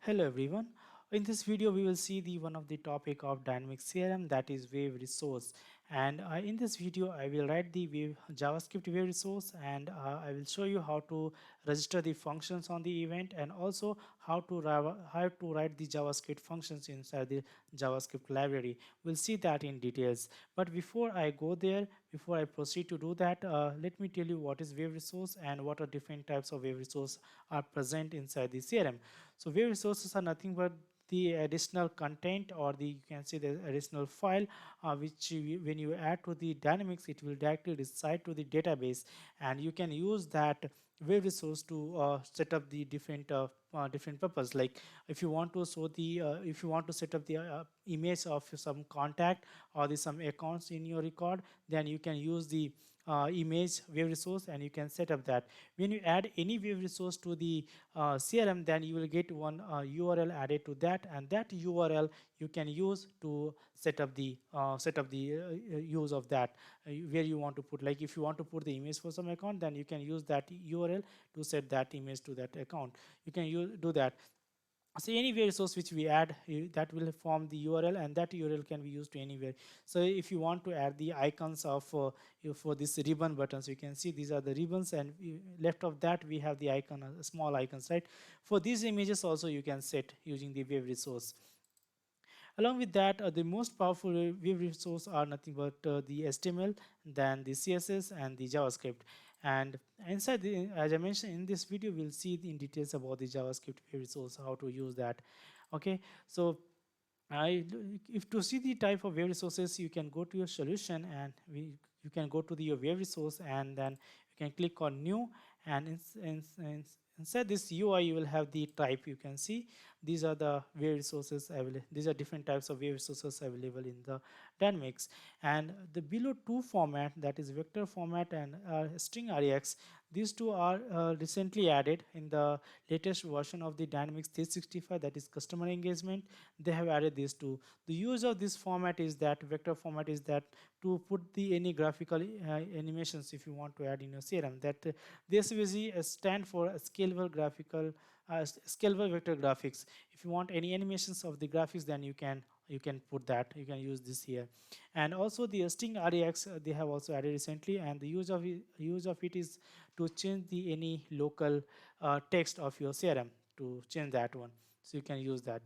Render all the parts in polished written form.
Hello everyone. In this video, we will see the one of the topic of Dynamics CRM, that is wave resource. And in this video, I will write the JavaScript wave resource, and I will show you how to register the functions on the event, and also how to write the JavaScript functions inside the JavaScript library. We'll see that in details. But before I go there, before I proceed to do that, let me tell you what is wave resource and what are different types of wave resource are present inside the CRM. So wave resources are nothing but the additional content, or the you can say the additional file which when you add to the Dynamics, it will directly reside to the database, and you can use that wave resource to set up the different purpose. Like if you want to show the if you want to set up the image of some contact or the some accounts in your record, then you can use the image wave resource and you can set up that. When you add any wave resource to the CRM, then you will get one URL added to that, and that URL you can use to set up the use of that where you want to put. Like if you want to put the image for some account, then you can use that URL to set that image to that account. You can do that. So any resource which we add, that will form the URL, and that URL can be used to anywhere. So if you want to add the icons of for this ribbon buttons, you can see these are the ribbons, and left of that we have the icon, small icons, right? For these images also you can set using the wave resource. Along with that, the most powerful web resource are nothing but the HTML, then the CSS, and the JavaScript. And inside, as I mentioned in this video, we'll see in details about the JavaScript web resource, how to use that. Okay, so if to see the type of web resources, you can go to your solution, and you can go to your web resource, and then you can click on new, and inside this UI you will have the type. You can see these are the web resources available. These are different types of web resources available in the Dynamics. And the below two format, that is vector format and string rex, these two are recently added in the latest version of the Dynamics 365, that is customer engagement. They have added these two. The use of this format is that vector format is that to put the any graphical animations if you want to add in your CRM, that this will stand for scalable graphical scalable vector graphics. If you want any animations of the graphics, then you can put that, you can use this here. And also the string rex, they have also added recently, and the use of it is to change the any local text of your CRM, to change that one, so you can use that.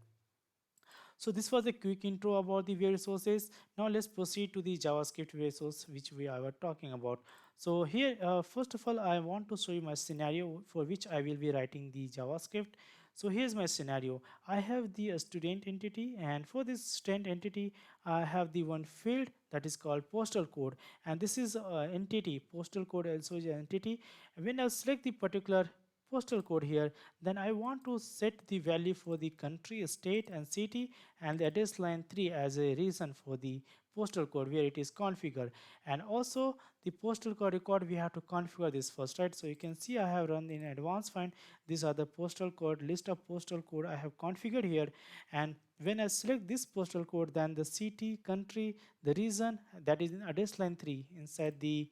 So this was a quick intro about the web resources. Now let's proceed to the JavaScript resource which we were talking about. So here, first of all, I want to show you my scenario for which I will be writing the JavaScript. So here's my scenario. I have the student entity, and for this student entity, I have the one field that is called postal code, and this is entity. Postal code also is an entity. When I select the particular postal code here, then I want to set the value for the country, state, and city, and the address line 3 as a reason for the postal code where it is configured. And also the postal code record, we have to configure this first, right? So you can see I have run in advanced find. These are the postal code, list of postal code I have configured here. And when I select this postal code, then the city, country, the region, that is in address line 3, inside the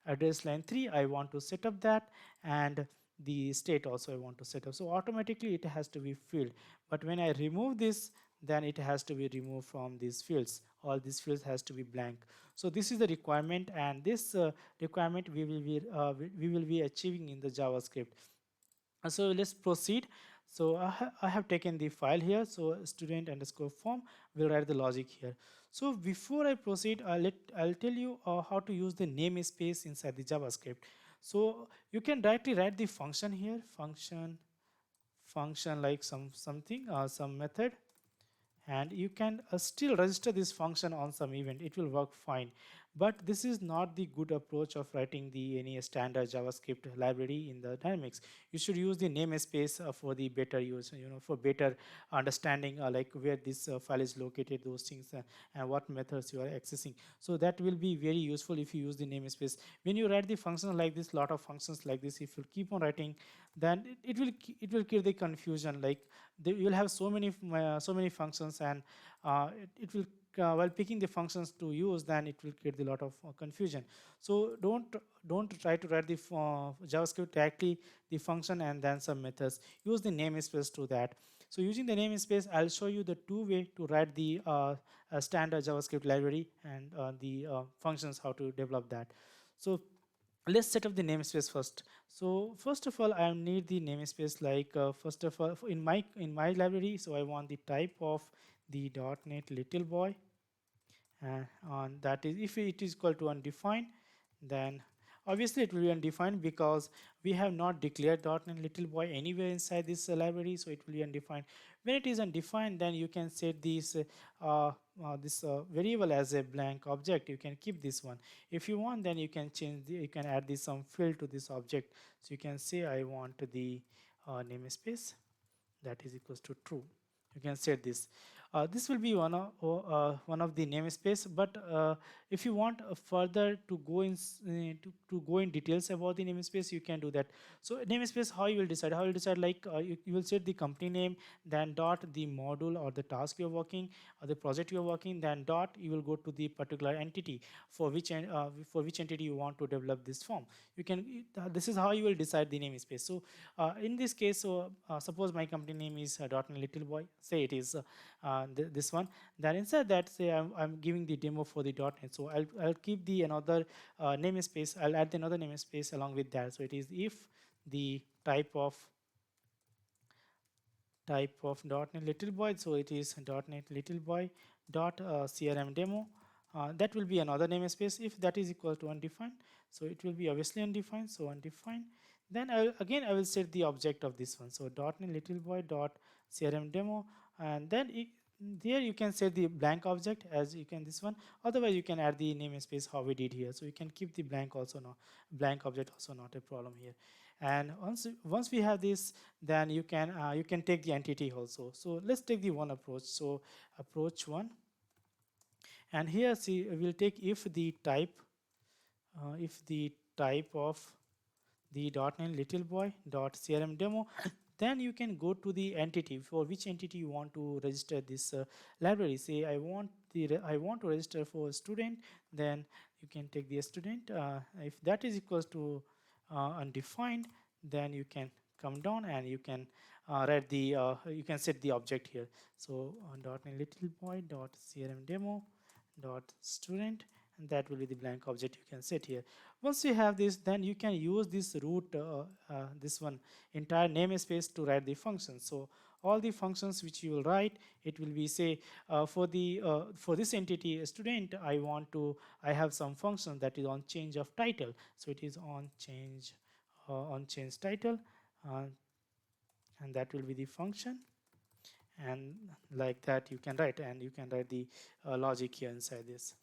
address line 3 I want to set up that, and the state also I want to set up. So automatically it has to be filled, but when I remove this, then it has to be removed from these fields. All these fields has to be blank. So this is the requirement, and this requirement we will be achieving in the JavaScript. So let's proceed. So I have taken the file here. So student underscore form will write the logic here. So before I proceed, I'll tell you how to use the namespace inside the JavaScript. So you can directly write the function here, function like something some method, and you can still register this function on some event. It will work fine, but this is not the good approach of writing the any standard JavaScript library in the Dynamics. You should use the namespace for the better use, for better understanding, like where this file is located, those things, and what methods you are accessing. So that will be very useful if you use the namespace. When you write the functions like this, lot of functions like this, if you keep on writing, then it will create the confusion. Like you will have so many functions, and it will while picking the functions to use, then it will create a lot of confusion. So don't try to write the JavaScript directly the function and then some methods. Use the namespace to that. So using the namespace, I'll show you the two way to write the standard JavaScript library and the functions, how to develop that. So let's set up the namespace first. So first of all, I need the namespace, like first of all in my library. So I want the type of the .NET little boy, on that is, if it is equal to undefined, then obviously it will be undefined because we have not declared .NET little boy anywhere inside this library, so it will be undefined. When it is undefined, then you can set this variable as a blank object. You can keep this one. If you want, then you can you can add this some field to this object. So you can say I want the namespace that is equals to true. You can set this. This will be one of the namespace, but if you want further to go in to go in details about the namespace, you can do that. So namespace, how you will decide? How you will decide, like you will set the company name, then dot the module or the task you are working or the project you are working, then dot you will go to the particular entity for which entity you want to develop this form. You can this is how you will decide the namespace. So in this case, so suppose my company name is .NET say it is this one. Then inside that, say I'm giving the demo for the .NET. So I'll keep the another namespace. I'll add another namespace along with that. So it is if the type of .NET so it is .NET dot CRM demo. That will be another namespace. If that is equal to undefined, so it will be obviously undefined. So undefined. Then I will set the object of this one. So .NET dot CRM demo, and then there you can set the blank object as you can this one. Otherwise, you can add the namespace how we did here. So you can keep the blank also, no blank object also, not a problem here. And once we have this, then you can take the entity also. So let's take the one approach. So approach one, and here see we'll take if the type of the .NET demo, then you can go to the entity for which entity you want to register this library. Say I want to register for student, then you can take the student. If that is equals to undefined, then you can come down and you can write the you can set the object here. So .NET demo student, and that will be the blank object you can set here. Once you have this, then you can use this root this one entire namespace to write the functions. So all the functions which you will write, it will be, say for this entity student, I have some function that is on change of title. So it is on change title, uh, and that will be the function. And like that you can write, and you can write the logic here inside this.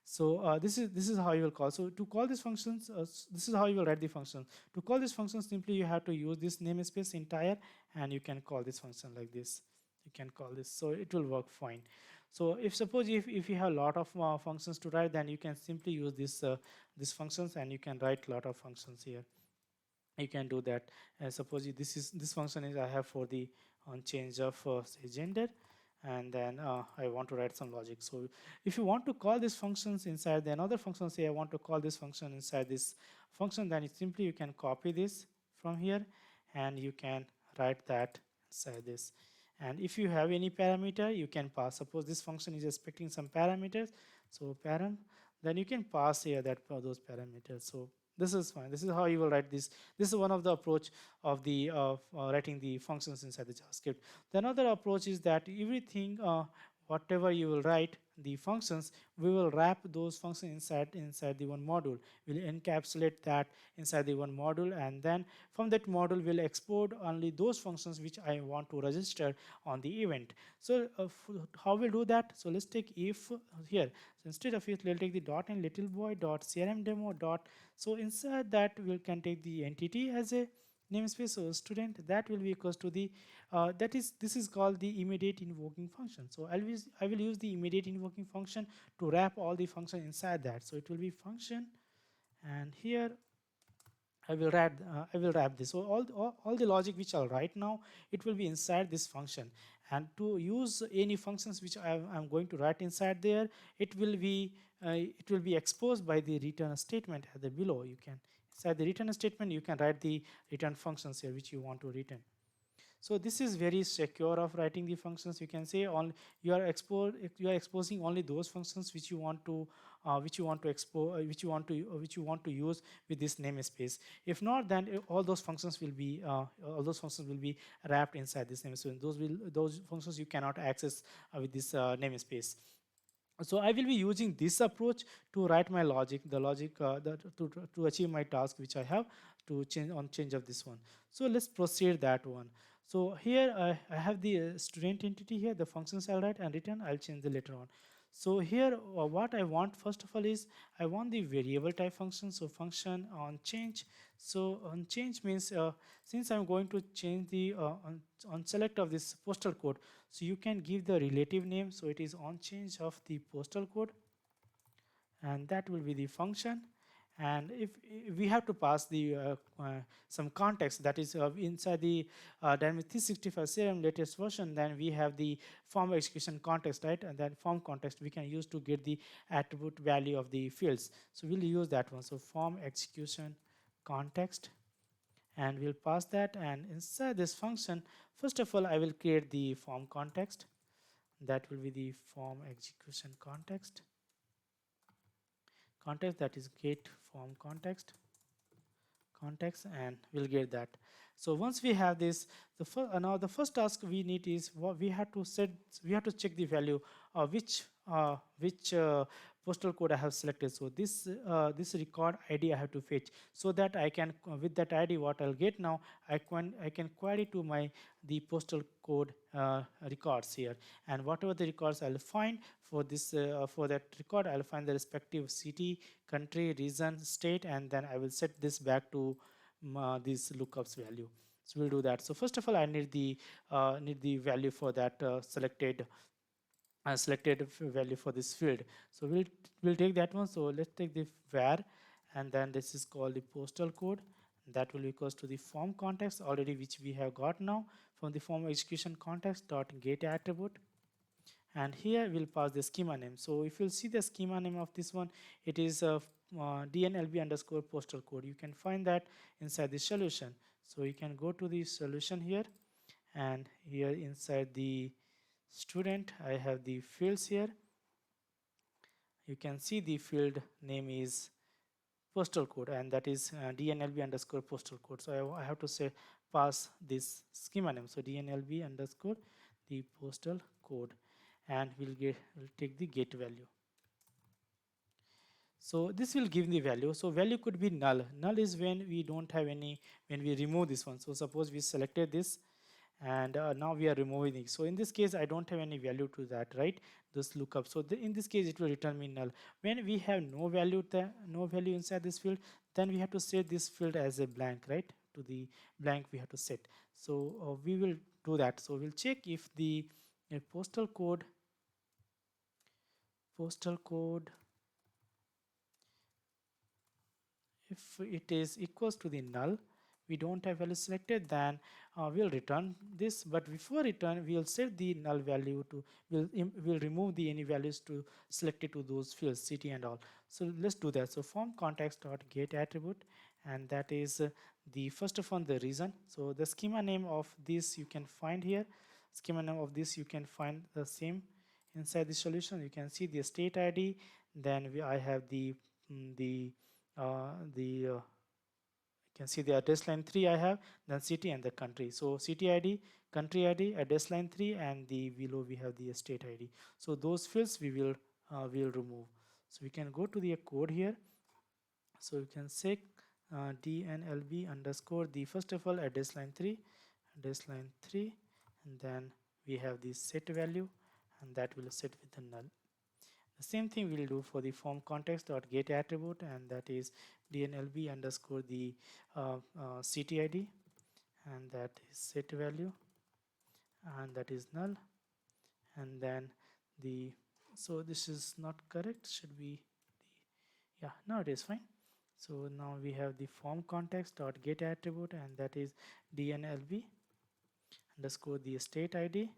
So this is how you will call. So to call these functions, this is how you will write the function. To call this function, simply you have to use this namespace entire, and you can call this function like this. You can call this, so it will work fine. So if you have a lot of functions to write, then you can simply use these functions, and you can write a lot of functions here. You can do that. Suppose this function is I have for the on change of say gender, and then I want to write some logic. So if you want to call these functions inside the another function, say I want to call this function inside this function, then simply you can copy this from here, and you can write that inside this. And if you have any parameter, you can pass. Suppose this function is expecting some parameters, so param, then you can pass here that those parameters. So this is fine. This is how you will write this. This is one of the approach of the writing the functions inside the JavaScript. The another approach is that everything whatever you will write the functions, we will wrap those functions inside the one module. We'll encapsulate that inside the one module, and then from that module we'll export only those functions which I want to register on the event. So how we'll do that? So let's take if here. So instead of it, we'll take the .NET demo dot. So inside that we can take the entity as a namespace. So student, that will be equals to the this is called the immediate invoking function. So I will use the immediate invoking function to wrap all the function inside that. So it will be function, and here I will wrap this. So all the logic which I'll write now, it will be inside this function. And to use any functions which I'm going to write inside there, it will be exposed by the return statement at the below. You can inside the return statement you can write the return functions here which you want to return. So this is very secure of writing the functions. You can say on you are exposing only those functions which you want to expose which you want to use with this namespace. If not, then all those functions will be wrapped inside this namespace. Those functions you cannot access with this namespace. So I will be using this approach to write my logic, the logic to achieve my task which I have to change of this one. So let's proceed that one. So here I have the student entity here, the functions I'll write and return, I'll change the later on. So here what I want first of all is I want the variable type function. So function on change. So on change means since I'm going to change the on select of this postal code, so you can give the relative name. So it is on change of the postal code, and that will be the function. And if we have to pass the some context, that is inside the Dynamics 365 CRM latest version, then we have the form execution context, right? And that form context we can use to get the attribute value of the fields. So we'll use that one. So form execution context, and we'll pass that. And inside this function, first of all I will create the form context. That will be the form execution context, that is get form context, and we'll get that. So once we have this, now the first task we need is what we have to set. We have to check the value of which postal code I have selected. So this record ID I have to fetch, so that I can with that ID what I'll get now, I can query to my the postal code records here, and whatever the records I'll find for this for that record, I'll find the respective city, country, region, state, and then I will set this back to this lookups value. So we'll do that. So first of all I need the value for that selected value for this field. So we'll take that one. So let's take the var, and then this is called the postal code. That will be equals to the form context already, which we have got now from the form execution context dot get attribute. And here we'll pass the schema name. So if you'll see the schema name of this one, it is dnlb underscore postal code. You can find that inside the solution. So you can go to the solution here, and here inside the student I have the fields here. You can see the field name is postal code, and that is dnlb underscore postal code. So I have to say pass this schema name. So dnlb underscore the postal code, and we'll take the get value. So this will give the value. So value could be null. Null is when we don't have any, when we remove this one. So suppose we selected this, and now we are removing it. So in this case I don't have any value to that, right? This lookup. So in this case it will return me null. When we have no value inside this field, then we have to set this field as a blank, right? To the blank we have to set. So we will do that. So we'll check if the postal code if it is equals to the null, we don't have value selected, then we'll return this. But before return we'll set the null value to, we'll remove the any values to selected to those fields, city and all. So let's do that. So form context dot get attribute, and that is the first of all the reason. So the schema name of this you can find here. Schema name of this you can find the same inside the solution. You can see the state ID, then I have the you can see the address line 3 I have, then city and the country. So city ID, country ID, address line 3, and the below we have the state ID. So those fields we will remove. So we can go to the code here. So you can say dnlb underscore the first of all address line 3, and then we have the set value, and that will set with the null. The same thing we'll do for the form context dot get attribute, and that is dnlb underscore the city ID, and that is set value, and that is null. And then the, so this is not correct, should be the, yeah, now it is fine. So now we have the form context dot get attribute, and that is dnlb underscore the state id,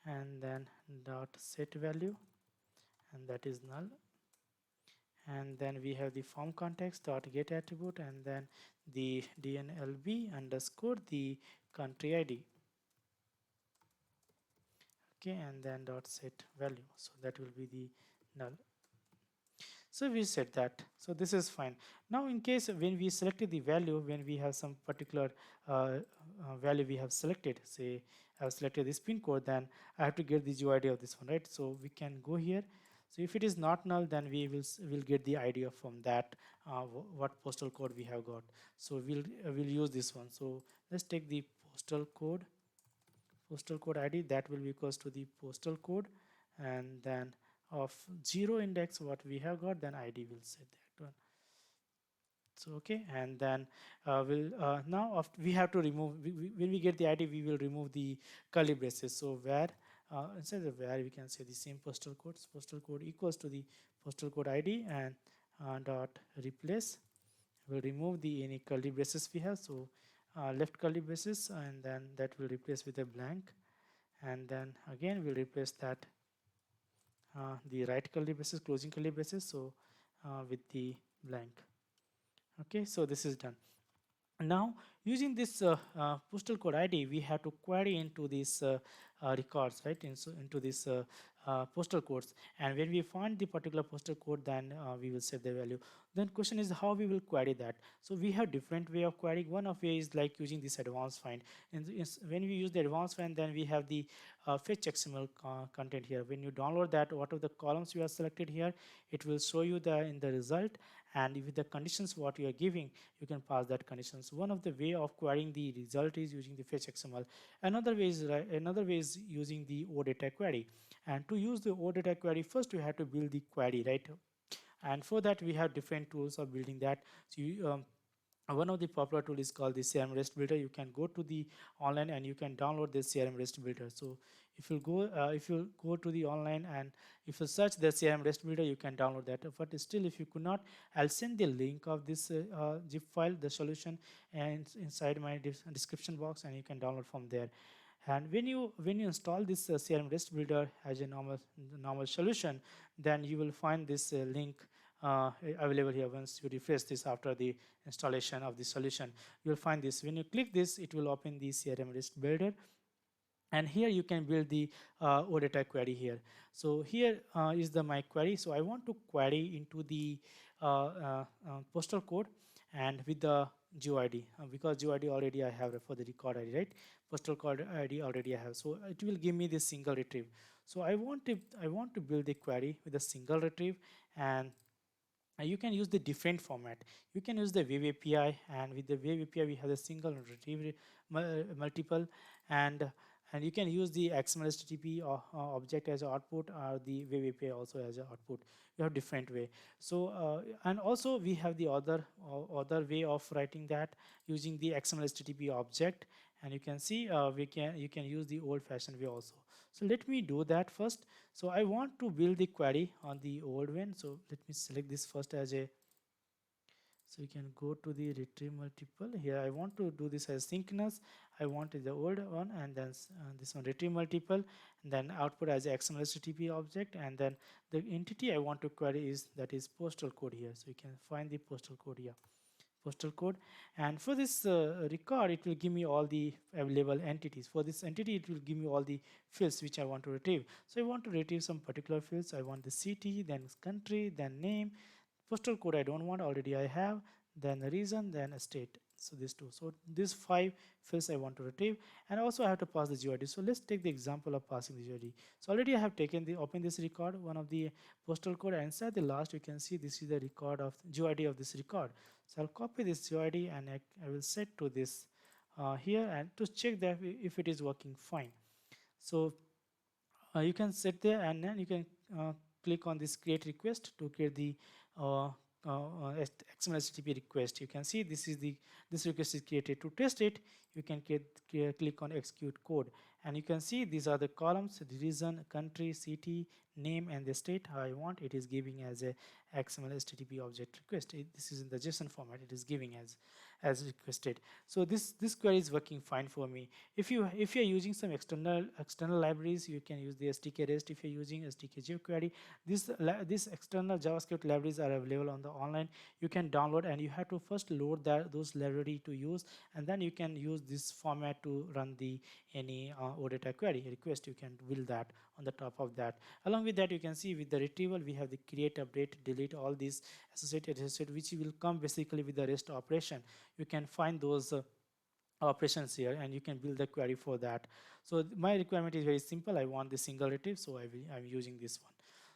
and then dot set value, and that is null. And then we have the form context dot get attribute, and then the dnlb underscore the country id. Okay, and then dot set value, so that will be the null. So we set that, so this is fine. Now in case when we selected the value, when we have some particular value we have selected, say I have selected this pin code, then I have to get the UID of this one, right? So we can go here. So if it is not null, then we will get the idea from that what postal code we have got. So we'll use this one. So let's take the postal code ID, that will be equals to the postal code, and then of 0 index what we have got, then id will set that one. So okay, and then we'll now we have to remove, when we get the id, we will remove the curly braces. So where inside the where, we can say the same postal code equals to the postal code id, and dot replace, will remove the any curly braces we have. So left curly braces, and then that will replace with a blank, and then again we'll replace that the right curly braces, closing curly braces, so with the blank. Okay, so this is done. Now using this postal code id, we have to query into these records, right, into this postal codes, and when we find the particular postal code, then we will set the value. Then question is how we will query that. So we have different way of querying. One of way is like using this advanced find, and when we use the advanced find, then we have the fetchxml content here. When you download that, what are the columns you have selected here, it will show you the in the result, and with the conditions what you are giving, you can pass that conditions. One of the way of querying the result is using the fetchxml. Another way is using the OData query. And to use the OData query, first you have to build the query, right? And for that we have different tools of building that. So one of the popular tool is called the CRM Rest Builder. You can go to the online and you can download this CRM Rest Builder. So if you go to the online, and if you search the CRM Rest Builder, you can download that. But still, if you could not, I'll send the link of this zip file, the solution, and inside my description box, and you can download from there. And when you install this CRM Rest Builder as a normal solution, then you will find this link available here. Once you refresh this after the installation of the solution, you will find this. When you click this, it will open the CRM Rest Builder, and here you can build the OData query here. So here is the my query. So I want to query into the postal code and with the GeoID, because GeoID already I have for the record ID, right? Postal code ID already I have, so it will give me this single retrieve. So I want to build the query with a single retrieve, and you can use the different format. You can use the WebAPI, and with the WebAPI we have a single retrieve multiple, and you can use the XML HTTP object as output, or the WebAPI also as an output. You have different way. So and also we have the other way of writing that using the XML HTTP object, and you can see you can use the old-fashioned way also. So let me do that first. So I want to build the query on the old one. So let me select this first as a, so you can go to the retrieve multiple. Here I want to do this as synchronous. I want the old one, and then this one retrieve multiple, and then output as XML HTTP object, and then the entity I want to query is that is postal code here. So you can find the postal code here, postal code, and for this record it will give me all the available entities. For this entity it will give me all the fields which I want to retrieve. So I want to retrieve some particular fields. I want the city, then country, then name. Postal code I don't want, already I have, then the region, then a state. So these two, so these 5 fields I want to retrieve, and also I have to pass the GUID. So let's take the example of passing the GUID. So already I have taken the open this record, one of the postal code, and inside the last you can see this is the record of GUID of this record. So I'll copy this GUID, and I will set to this here, and to check that if it is working fine. So you can set there, and then you can click on this create request to create the XML HTTP request. You can see this request is created. To test it, you can click on execute code, and you can see these are the columns: the region, country, city, name, and the state I want. It is giving as a XML HTTP object request. This is in the JSON format. It is giving as requested. So this query is working fine for me. If you're using some external libraries, you can use the SDK REST. If you're using SDK jQuery, this external JavaScript libraries are available on the online. You can download, and you have to first load those library to use, and then you can use this format to run the any OData query request. You can build that on the top of that. Along with that, you can see with the retrieval we have the create, update, delete, all these associated which will come basically with the REST operation. You can find those operations here, and you can build the query for that. So my requirement is very simple. I want the single retrieve, so I'm using this one.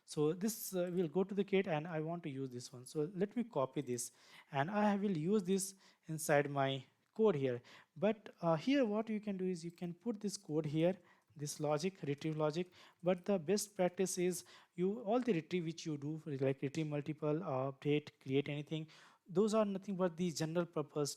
So this will go to the kit, and I want to use this one. So let me copy this, and I will use this inside my code here. But here what you can do is you can put this code here, this logic, retrieve logic. But the best practice is you all the retrieve which you do, like retrieve multiple, update, create anything, those are nothing but the general purpose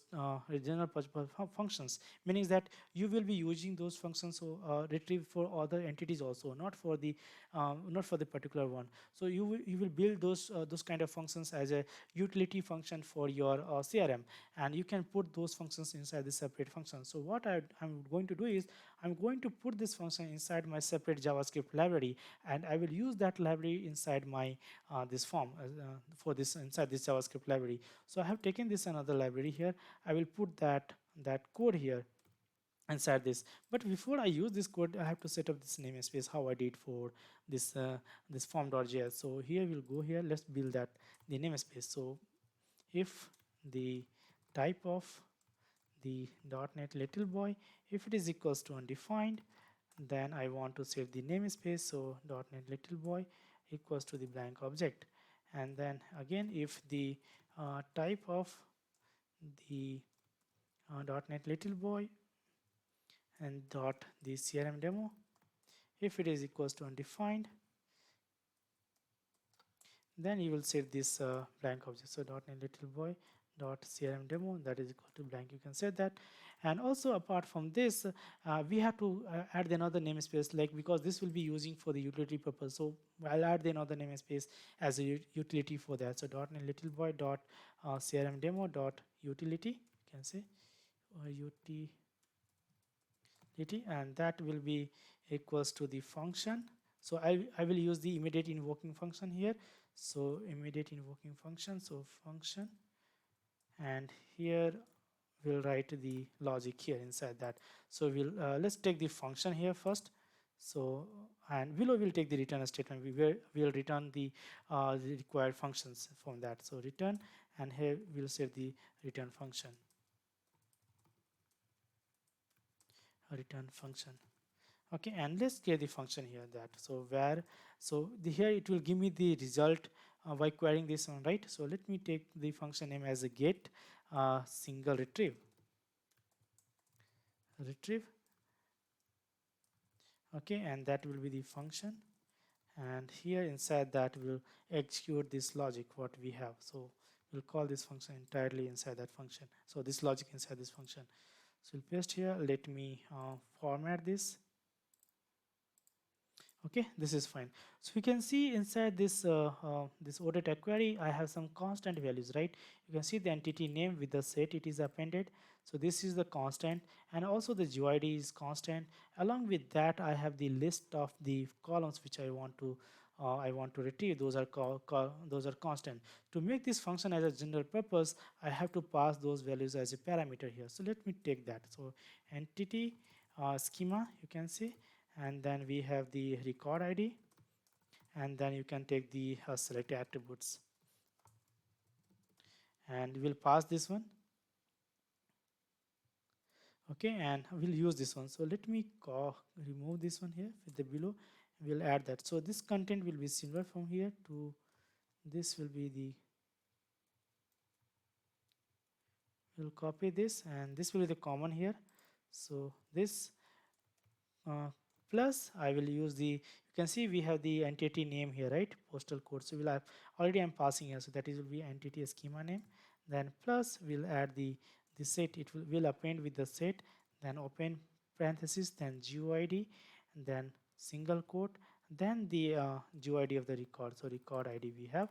functions, meaning that you will be using those functions, so retrieve for other entities also, not for the particular one. So you will build those kind of functions as a utility function for your CRM, and you can put those functions inside the separate function. So what I'm going to do is I'm going to put this function inside my separate JavaScript library, and I will use that library inside my this form for this inside this JavaScript library. So I have taken this another library here. I will put that code here inside this. But before I use this code, I have to set up this namespace, how I did for this form.js. So here we'll go here. Let's build that the namespace. So if the type of the .NET if it is equals to undefined, then I want to set the namespace. So .NET equals to the blank object, and then again if the type of the .NET and the CRM demo, if it is equals to undefined, then you will set this blank object. So .NET dot CRM demo, that is equal to blank. You can set that. And also apart from this, we have to add another namespace, like because this will be using for the utility purpose. So I'll add another namespace as a utility for that. So .NET dot CRM demo dot utility, you can say utility, and that will be equals to the function. So I will use the immediate invoking function here. So immediate invoking function, so function, and here we'll write the logic here inside that. So let's take the function here first. So and below we'll take the return statement. We'll return the required functions from that. So return, and here we'll set the return function, return function. Okay, and let's get the function here that. So where, so here it will give me the result by querying this one, right? So let me take the function name as a get single retrieve. Okay, and that will be the function, and here inside that will execute this logic what we have. So we'll call this function entirely inside that function. So this logic inside this function. So we'll paste here. Let me format this. Okay, this is fine. So we can see inside this this OData query, I have some constant values, right? You can see the entity name with the set it is appended. So this is the constant, and also the GUID is constant. Along with that, I have the list of the columns which I want to retrieve. Those are those are constant. To make this function as a general purpose, I have to pass those values as a parameter here. So let me take that. So entity schema, you can see, and then we have the record ID, and then you can take the select attributes, and we'll pass this one. Okay, and we'll use this one. So let me remove this one here with the below. We'll add that. So this content will be similar from here to this will be the, we'll copy this, and this will be the common here. So this plus I will use the, you can see we have the entity name here, right? Postal code. So we'll have already I'm passing here, so that is will be entity schema name. Then plus we'll add the set, it will append with the set. then open parenthesis, then GUID, and then single quote, then the GUID of the record. So record ID we have,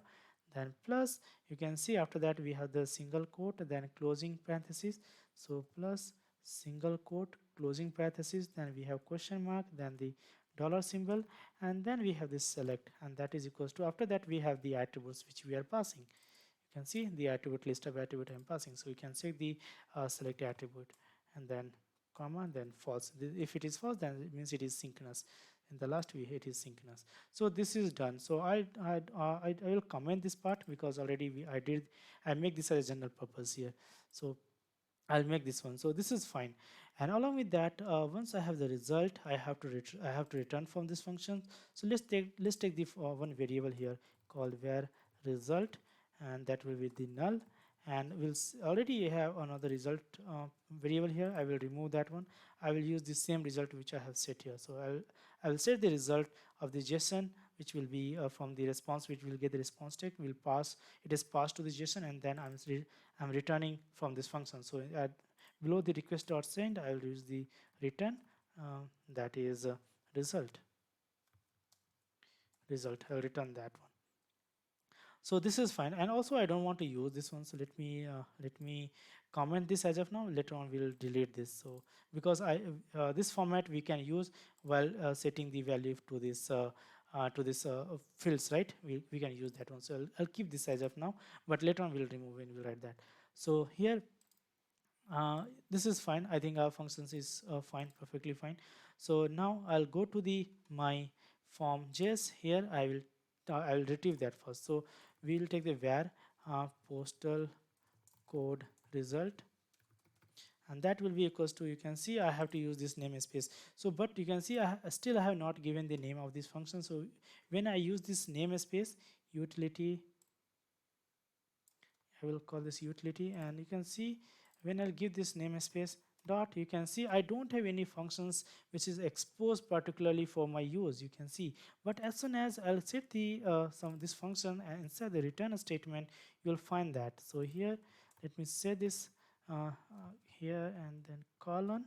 then plus, you can see after that we have the single quote, then closing parenthesis. So plus single quote, closing parenthesis, then we have question mark, then the dollar symbol, and then we have this select, and that is equals to, after that we have the attributes which we are passing. You can see the attribute list of attribute I'm passing. So you can say the select attribute, and then comma, then false. If it is false, then it means it is synchronous. In the last way it is synchronous. So this is done. So I will comment this part because already I make this as a general purpose here. So I'll make this one. So this is fine. And along with that, once I have the result, I have to return from this function. So let's take the one variable here called where result, and that will be the null. And already have another result variable here. I will remove that one. I will use the same result which I have set here. So I will set the result of the JSON, which will be from the response, which will get the response tag. Will pass. It is passed to the JSON, and then I'm returning from this function. So below the request.send, I will use the return, that is result. I will return that one. So this is fine, and also I don't want to use this one. So let me comment this as of now. Later on we'll delete this. So because this format we can use while setting the value to this fields, right? We can use that one. So I'll keep this as of now, but later on we'll remove when we'll write that. So here this is fine. I think our functions is fine, perfectly fine. So now I'll go to the my form.js. Here I will retrieve that first. So we will take the where postal code result, and that will be equals to, you can see I have to use this namespace. So but you can see I have not given the name of this function. So when I use this namespace utility, I will call this utility, and you can see when I'll give this namespace dot, you can see I don't have any functions which is exposed particularly for my use, you can see. But as soon as I'll set the this function and inside the return statement, you'll find that. So here let me say this here, and then colon.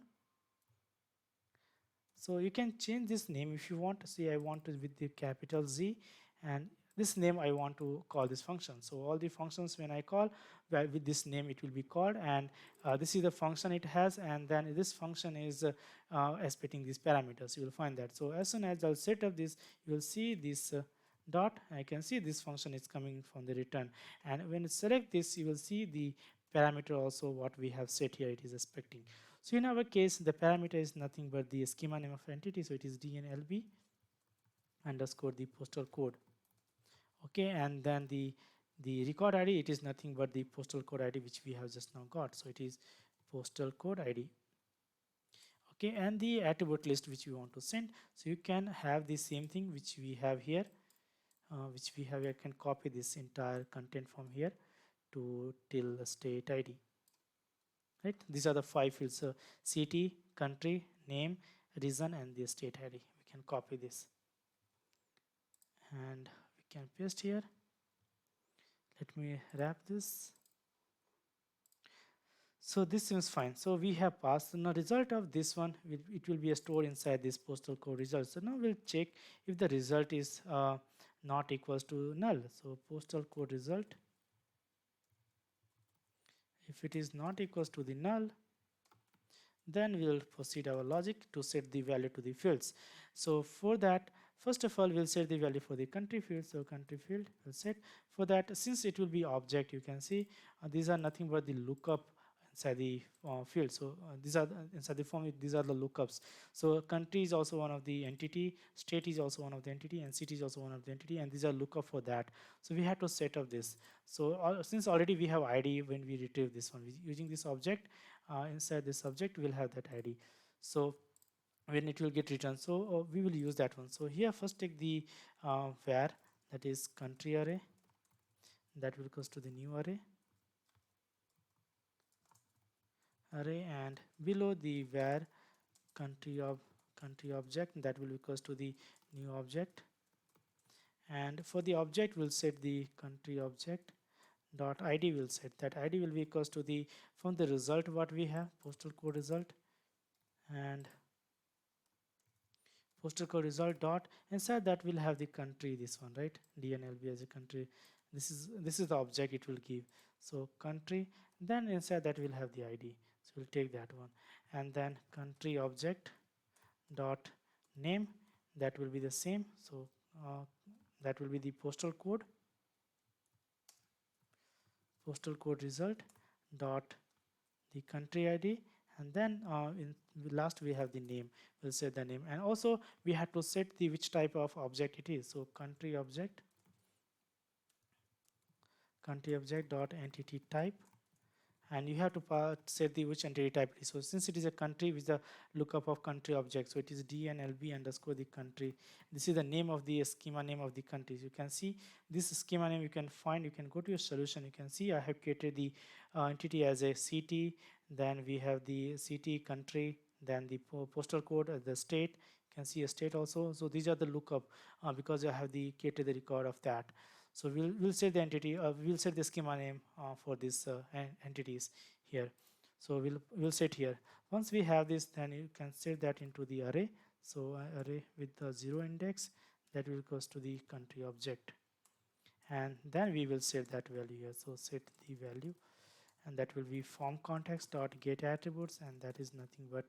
So you can change this name if you want to say I want to with the capital Z, and this name I want to call this function. So all the functions when I call, well, with this name it will be called, and this is the function it has, and then this function is expecting these parameters. You will find that. So as soon as I'll set up this, you will see this dot. I can see this function is coming from the return, and when you select this, you will see the parameter also what we have set here, it is expecting. So in our case, the parameter is nothing but the schema name of entity. So it is dnlb underscore the postal code. Okay, and then the record ID, it is nothing but the postal code ID which we have just now got. So it is postal code ID. Okay, and the attribute list which we want to send. So you can have the same thing which we have here, I can copy this entire content from here to till state ID. Right, these are the 5 fields: city, country, name, region, and the state ID. We can copy this and we can paste here. Let me wrap this. So this seems fine. So we have passed. Now result of this one, it will be stored inside this postal code result. So now we'll check if the result is not equals to null. So postal code result, if it is not equals to the null, then we will proceed our logic to set the value to the fields. So for that, first of all, we'll set the value for the country field. So country field will set. For that, since it will be object, you can see these are nothing but the lookup inside the field. So these are inside the form, these are the lookups. So country is also one of the entity, state is also one of the entity, and city is also one of the entity, and these are lookup for that. So we have to set up this. So since already we have ID when we retrieve this one, using this object, inside this subject we'll have that ID. So when it will get returned, so we will use that one. So here first take the where, that is country array, that will goes to the new array, and below the where country object, that will equals to the new object, and for the object we'll set the country object dot ID. Will set that ID will be equals to the from the result what we have, postal code result, and postal code result dot, inside that we'll have the country, this one, right? DNLB as a country. This is the object it will give. So country, then inside that we'll have the ID, so we'll take that one. And then country object dot name, that will be the same. So that will be the postal code result dot the country ID, and then in last we have the name. We'll set the name, and also we have to set the which type of object it is. So country object dot entity type, and you have to set the which entity type it is. So since it is a country with the lookup of country object, so it is dnlb underscore the country. This is the name of the schema name of the countries. You can see this schema name, you can find, you can go to your solution, you can see I have created the entity as a city, then we have the city, country, then the postal code, the state. You can see a state also. So these are the lookup because I have the created the record of that. So we'll set the entity, we'll set the schema name for these entities here. So we'll set here. Once we have this, then you can set that into the array. So array with the 0 index, that will goes to the country object, and then we will set that value here. So set the value, and that will be form context dot get attributes, and that is nothing but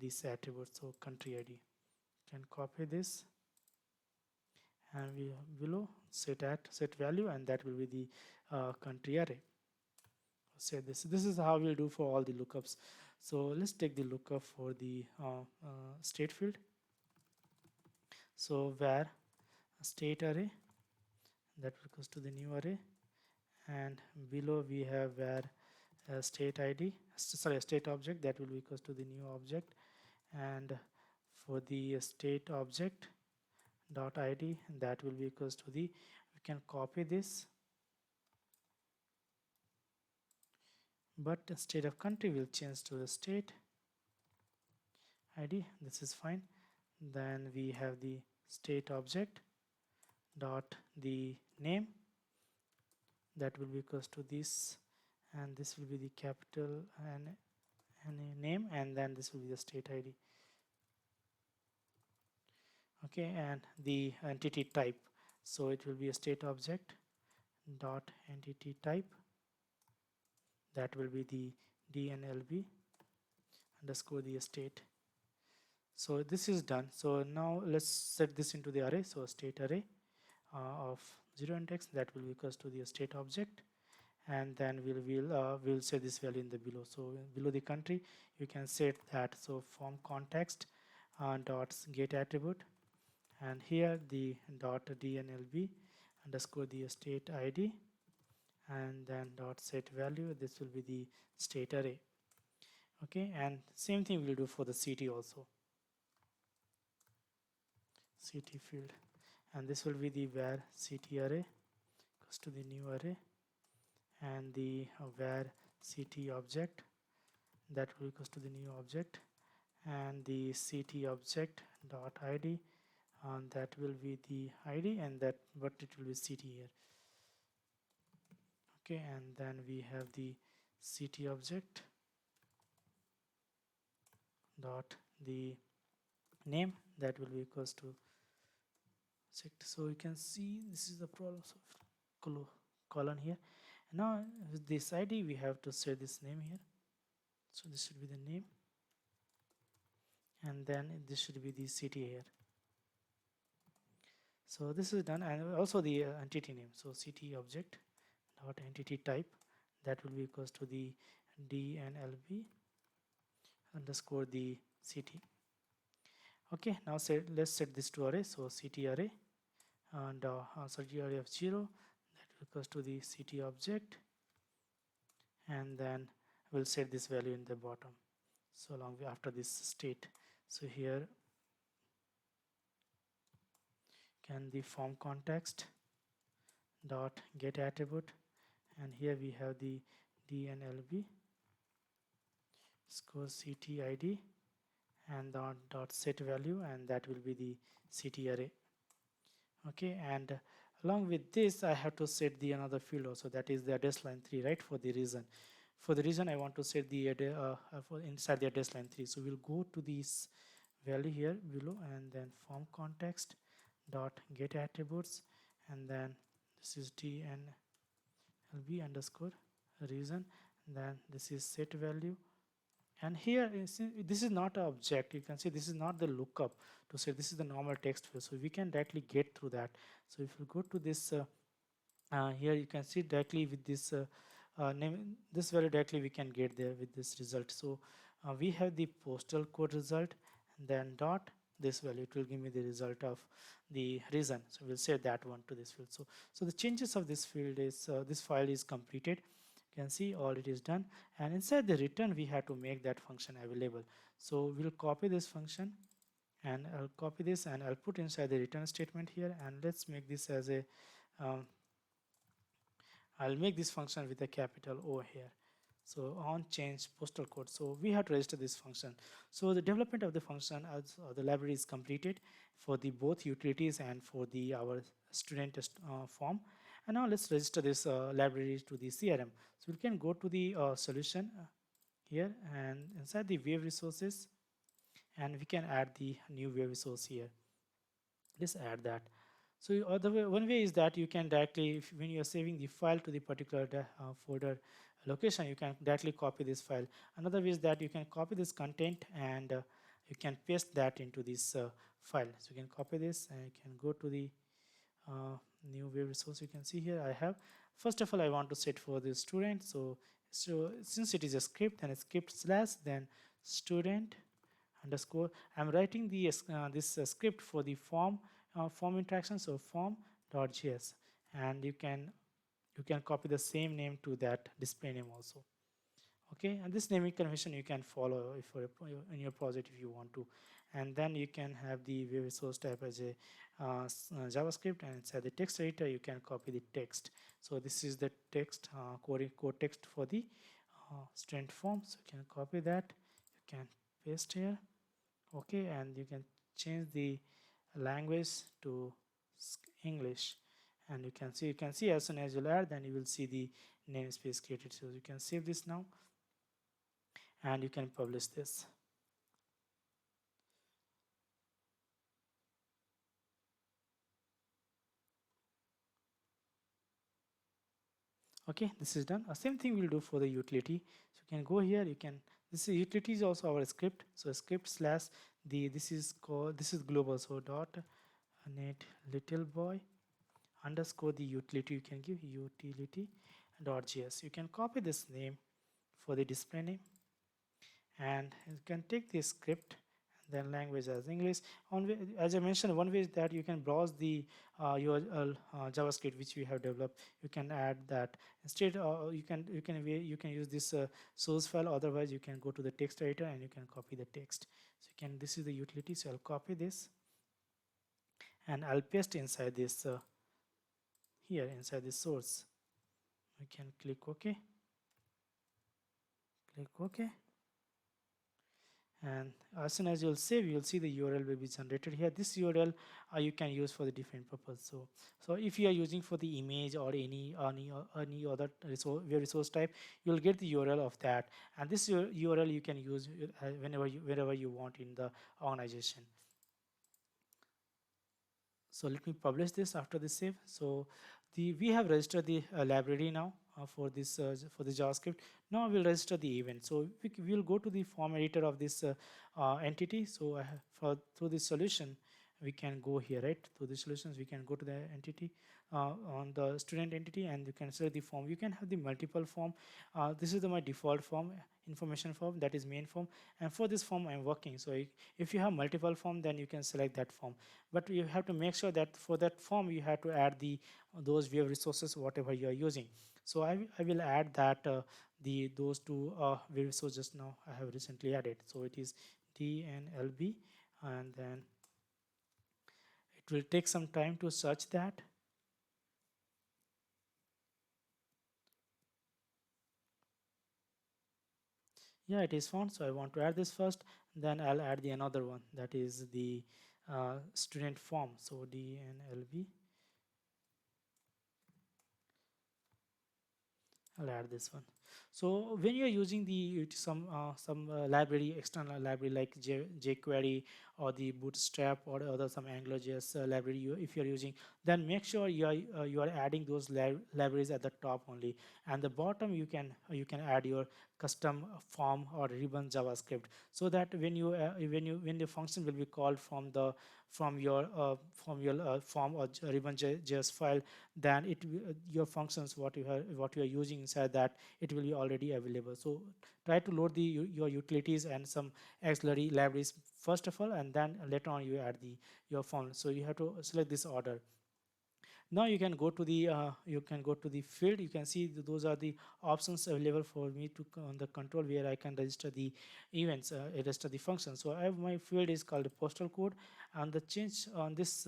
this attribute. So country ID, can copy this, and we below set value, and that will be the country array. Say this is how we'll do for all the lookups. So let's take the lookup for the state field. So where state array, that will goes to the new array, and below we have where state id, sorry, state object, that will be equals to the new object, and for the state object dot id, that will be equals to the, we can copy this, but state of country will change to the state id. This is fine. Then we have the state object dot the name, that will be equals to this, and this will be the capital and name, and then this will be the state id. Okay, and the entity type, so it will be a state object dot entity type, that will be the dnlb underscore the state. So this is done. So now let's set this into the array. So state array of 0 index, that will be equals to the state object, and then we'll set this value in the below. So below the country, you can set that. So form context dot get attribute, and here the dot dnlb underscore the state id, and then dot set value. This will be the state array. Okay, and same thing we'll do for the city also, city field, and this will be the where city array goes to the new array, and the where city object, that will goes to the new object, and the city object dot id, and that will be the id, and that, but it will be city here. Okay, and then we have the city object dot the name, that will be equals to sect. So you can see this is the problem of colon here. Now with this id, we have to set this name here. So this should be the name, and then this should be the city here. So this is done, and also the entity name. So city object dot entity type, that will be equals to the dnlb underscore the city. Okay, now let's set this to array. So city array, and sorry, array of 0, that equals to the city object, and then we'll set this value in the bottom, so long after this state. So here can the form context dot get attribute, and here we have the dnlb score city id, and dot set value, and that will be the city array. Okay, and along with this I have to set the another field also, that is the address line 3, right, for the region. for the reason I want to set the for inside the address line 3. So we'll go to this value here below, and then form context dot get attributes, and then this is dnlb underscore reason, then this is set value. And here this is not an object, you can see this is not the lookup to say, this is the normal text field, so we can directly get through that. So if you go to this here, you can see directly with this name, this value directly we can get there with this result. So we have the postal code result, and then dot this value, it will give me the result of the reason. So we'll set that one to this field. So the changes of this field is this file is completed. You can see all it is done, and inside the return we have to make that function available. So we'll copy this function, and I'll copy this and I'll put inside the return statement here, and let's make this as a I'll make this function with a capital O here. So on change postal code, so we have to register this function. So the development of the function as the library is completed for the both utilities and for the our student form. And now let's register this library to the CRM. So we can go to the solution here, and inside the wave resources, and we can add the new wave resource here. Let's add that. So one way is that you can directly, when you are saving the file to the particular folder location, you can directly copy this file. Another way is that you can copy this content, and you can paste that into this file. So you can copy this and you can go to the new web resource. You can see here I have, first of all I want to set for the student. So since it is a script, then a script slash then student underscore, I'm writing the this script for the form interaction, so form.js, and you can copy the same name to that display name also. Okay, and this naming convention you can follow if in your project if you want to. And then you can have the web resource type as a JavaScript, and inside the text editor you can copy the text. So this is the text code text for the student form, so you can copy that, you can paste here. Okay, and you can change the language to English, and you can see as soon as you add, then you will see the namespace created. So you can save this now, and you can publish this. Okay, this is done. Same thing we'll do for the utility. So you can go here, you can, this is utility is also our script. So script slash the, this is global, so dot .NetLittleBoy underscore the utility, you can give utility.js. You can copy this name for the display name, and you can take this script and then language as English. As I mentioned, one way is that you can browse the your JavaScript which we have developed. You can add that. Instead, you can use this source file. Otherwise, you can go to the text editor and you can copy the text. So you can. This is the utility. So I'll copy this and I'll paste inside this here inside the source. We can click OK. Click OK. And as soon as you'll save, you'll see the URL will be generated here. This URL you can use for the different purpose. So if you are using for the image or any other resource type, you'll get the URL of that, and this URL you can use wherever you want in the organization. So let me publish this after the save. So we have registered the library now for this for the JavaScript. Now we'll register the event. So we'll go to the form editor of this entity. So through this solution we can go here, right? Through the solutions we can go to the entity on the student entity, and you can select the form. You can have the multiple form. This is my default form, information form, that is main form, and for this form I'm working. So if you have multiple form, then you can select that form, but you have to make sure that for that form you have to add those web resources whatever you are using. So I will add that those two web resources now I have recently added. So it is dnlb, and then it will take some time to search that. Yeah, it is found. So I want to add this first, then I'll add the another one, that is the student form. So dnlb, I'll add this one. So when you're using the some library, external library like jQuery or the Bootstrap or other some AngularJS library, if you're using, then make sure you are adding those libraries at the top only, and the bottom you can add your custom form or ribbon JavaScript, so that when the function will be called from your form or ribbon JS file, then your functions what you are using inside that, it will be already available. So try to load your utilities and some auxiliary libraries first of all, and then later on you add your form. So you have to select this order. Now you can go to the field. You can see those are the options available for me to on the control, where I can register the events, register the function. So I have my field is called postal code, and the change on this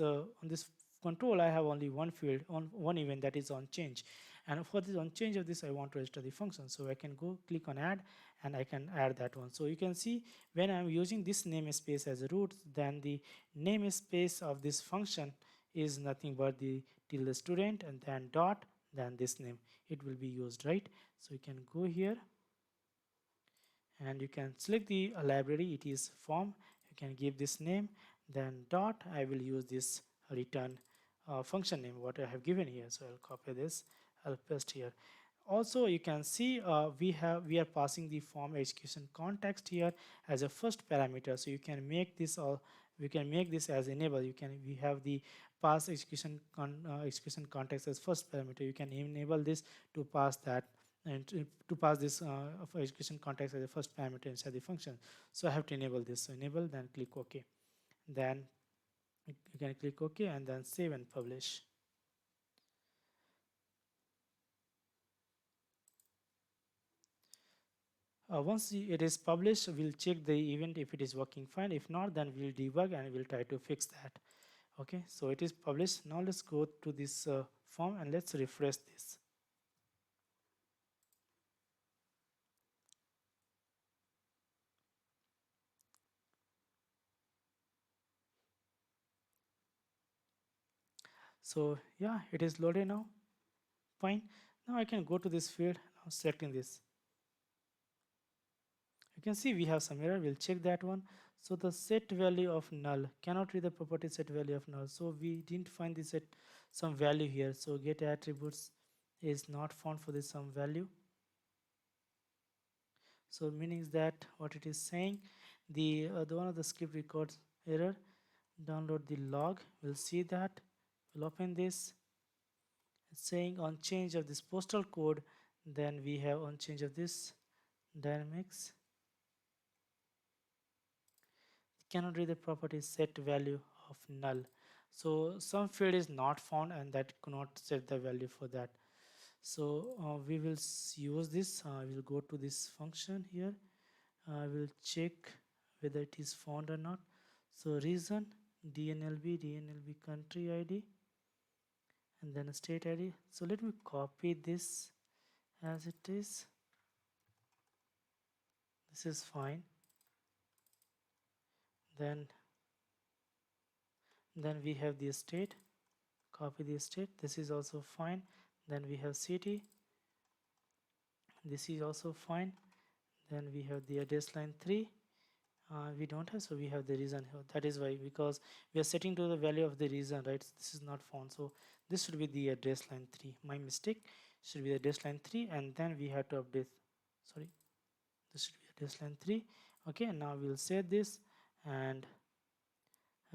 control, I have only one field on one event, that is on change. And for this on change of this, I want to register the function, so I can go click on add, and I can add that one. So you can see when I'm using this namespace as a root, then the namespace of this function is nothing but the tilde student and then dot, then this name, it will be used, right? So you can go here and you can select the library, it is form, you can give this name, then dot, I will use this return function name what I have given here. So I'll copy this, I'll paste here. Also you can see we are passing the form execution context here as a first parameter. So you can make this all, we can make this as enable. We have the pass execution context as first parameter. You can enable this to pass that, and to pass this of execution context as a first parameter inside the function. So I have to enable this. So enable, then click OK. Then you can click OK and then save and publish. Once it is published, we'll check the event if it is working fine. If not, then we'll debug and we'll try to fix that. Okay, so it is published. Now let's go to this form and let's refresh this. So yeah, it is loaded now. Fine. Now I can go to this field, now selecting this. You can see we have some error. We'll check that one. So the set value of null cannot read the property set value of null. So we didn't find the set some value here. So get attributes is not found for this some value. So meaning is that what it is saying, the one of the script records error. Download the log. We'll see that. We'll open this. It's saying on change of this postal code. Then we have on change of this Dynamics cannot read the property set value of null. So some field is not found and that cannot set the value for that. So we will use this. I will go to this function here. I will check whether it is found or not. So region DNLB country ID and then state ID. So let me copy this as it is. This is fine. Then we have the state. Copy the state. This is also fine. Then we have city. This is also fine. Then we have the address line 3. We don't have, so we have the reason here. That is why, because we are setting to the value of the reason, right? This is not found, so this should be the address line 3. My mistake, should be the address line 3, and then we have to update. Sorry, this should be address line 3. Okay, now we'll set this and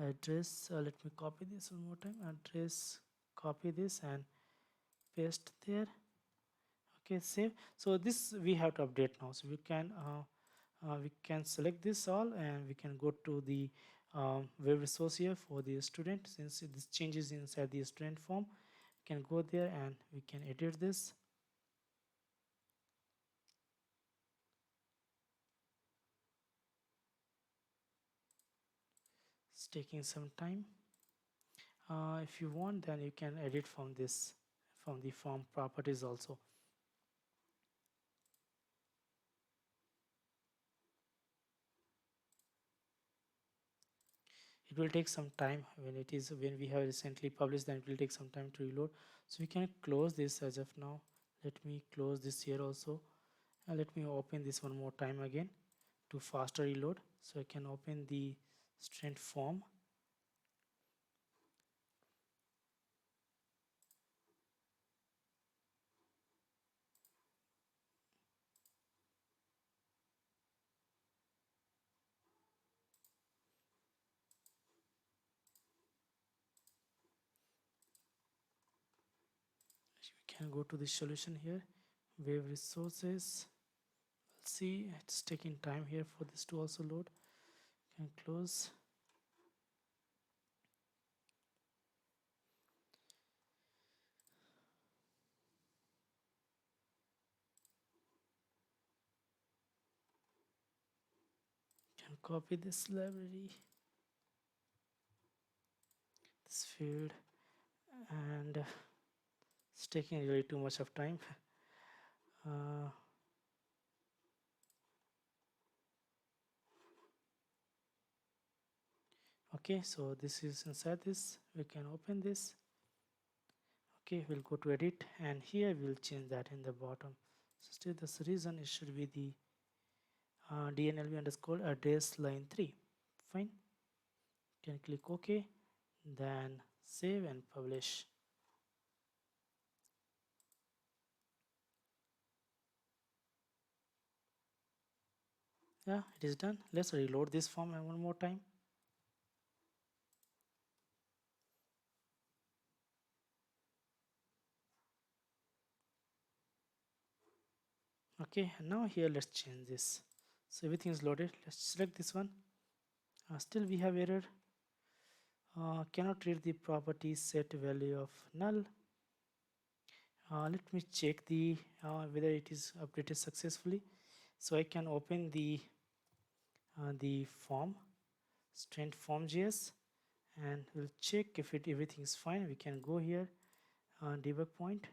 address. Let me copy this one more time. Address, copy this and paste there. Okay, save. So this we have to update now. So we can select this all and we can go to the web resource here for the student. Since this changes inside the student form, we can go there and we can edit this. It's taking some time. If you want, then you can edit from this, from the form properties also. It will take some time when we have recently published, then it will take some time to reload. So we can close this as of now. Let me close this here also, Let me open this one more time again to faster reload. So I can open the strength form. We can go to the solution here, wave resources. Let's see, it's taking time here for this to also load. Can close. Can copy this library, this field, and it's taking really too much of time. uh, okay, so this is inside this. We can open this. Okay, we'll go to edit, and here we'll change that in the bottom. So still this reason it should be the dnlb underscore address line 3. Fine. Can click OK, then save and publish. Yeah, it is done. Let's reload this form one more time. Okay, and now here let's change this. So everything is loaded. Let's select this one. Still we have error. Cannot read the property set value of null. Let me check the whether it is updated successfully. So I can open the form, strength form.js, and we'll check if everything is fine. We can go here, debug point,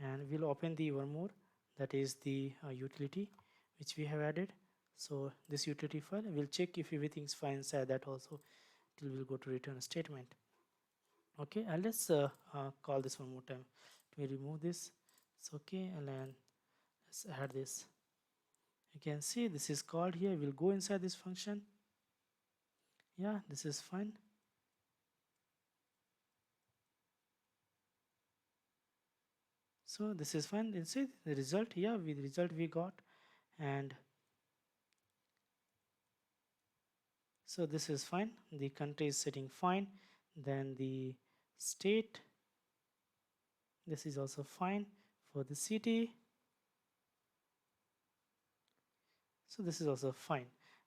and we'll open the one more, that is the utility which we have added. So this utility file, we'll check if everything is fine inside that also till we'll go to return statement. Okay, and let's call this one more time. Let me remove this. It's okay, and then let's add this. You can see this is called here. We'll go inside this function. Yeah, this is fine. So this is fine. You see the result here. With the result we got, and so this is fine. The country is setting fine. Then the state, this is also fine. For the city, so this is also fine.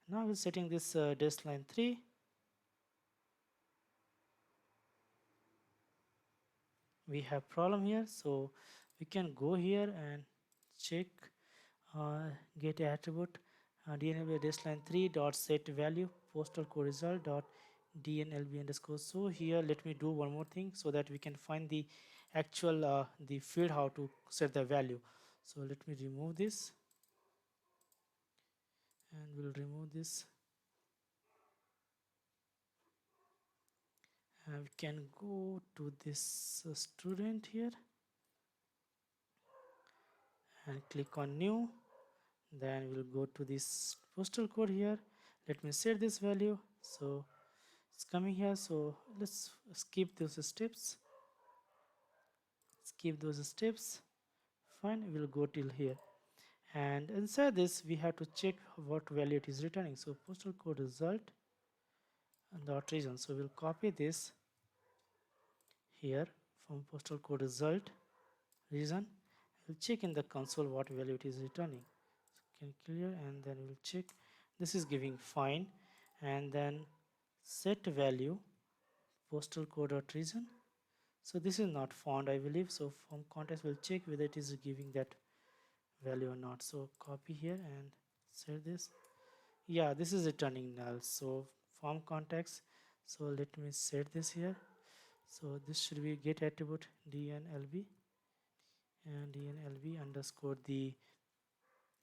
Now we're setting this dash line 3. We have problem here, so we can go here and check get attribute dnlb dash line 3 dot set value postal code result dot dnlb underscore. So here let me do one more thing so that we can find the actual the field how to set the value. So let me remove this, and we'll remove this. We can go to this student here and click on new. Then we'll go to this postal code here. Let me set this value. So it's coming here. So let's skip those steps. Skip those steps. Fine. We'll go till here. And inside this, we have to check what value it is returning. So postal code result and dot region. So we'll copy this here from postal code result region. We'll check in the console what value it is returning. So can clear, and then we'll check. This is giving fine, and then set value postal code dot region. So this is not found, I believe. So from context we'll check whether it is giving that value or not. So copy here and set this. Yeah, this is returning null. So from context, so let me set this here. So this should be get attribute dnlb and dnlb underscore the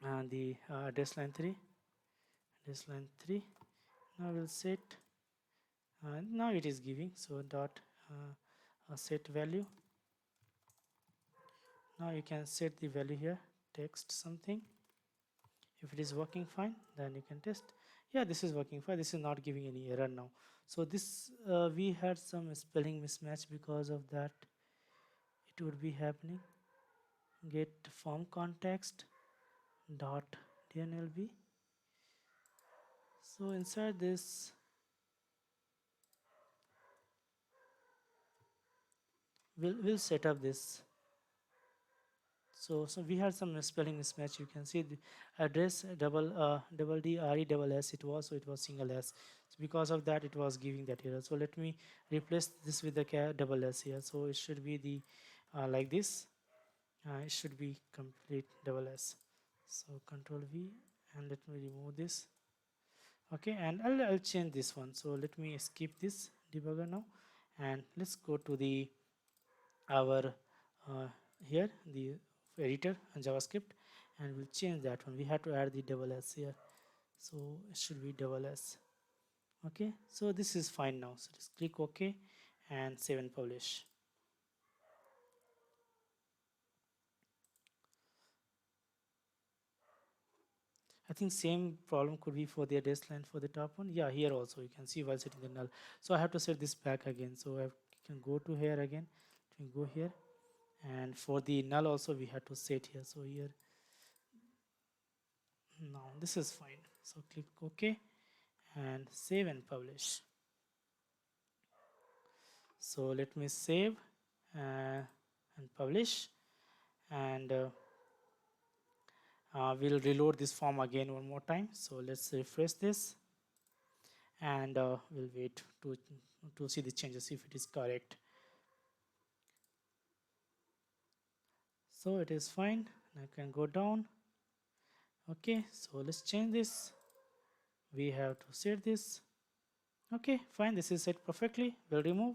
dash line 3 dash line 3. Now we'll set now it is giving, so dot set value. Now you can set the value here, text something. If it is working fine, then you can test. Yeah, this is working fine. This is not giving any error now. So this we had some spelling mismatch, because of that it would be happening. Get form context dot dnlb. So inside this, we'll set up this. So we had some spelling mismatch. You can see the address double d r e double s it was, so it was single s. So because of that it was giving that error. So let me replace this with the double s here. So it should be the like this. It should be complete double s. So control v, and let me remove this. Okay, and I'll change this one. So let me skip this debugger now, and let's go to the our uh, here the editor and JavaScript, and we'll change that one. We have to add the double s here, so it should be double s. Okay, so this is fine now. So just click OK and save and publish. I think same problem could be for the address line for the top one. Yeah, here also you can see while setting the null. So I have to set this back again. So I can go to here again. We go here, and for the null also we have to set here. So here now this is fine. So click OK and save and publish. So let me save and publish, and we'll reload this form again one more time. So let's refresh this, and we'll wait to see the changes if it is correct. So it is fine. I can go down. Okay, so let's change this. We have to set this. Okay, fine, this is set perfectly. We'll remove,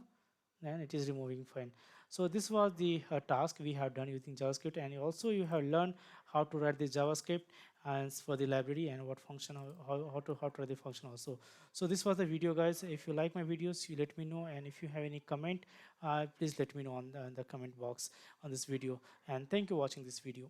and it is removing fine. So this was the task we have done using JavaScript, and also you have learned how to write the JavaScript and for the library, and what function, how to write the function also. So this was the video, guys. If you like my videos, you let me know, and if you have any comment, please let me know on in the comment box on this video. And thank you for watching this video.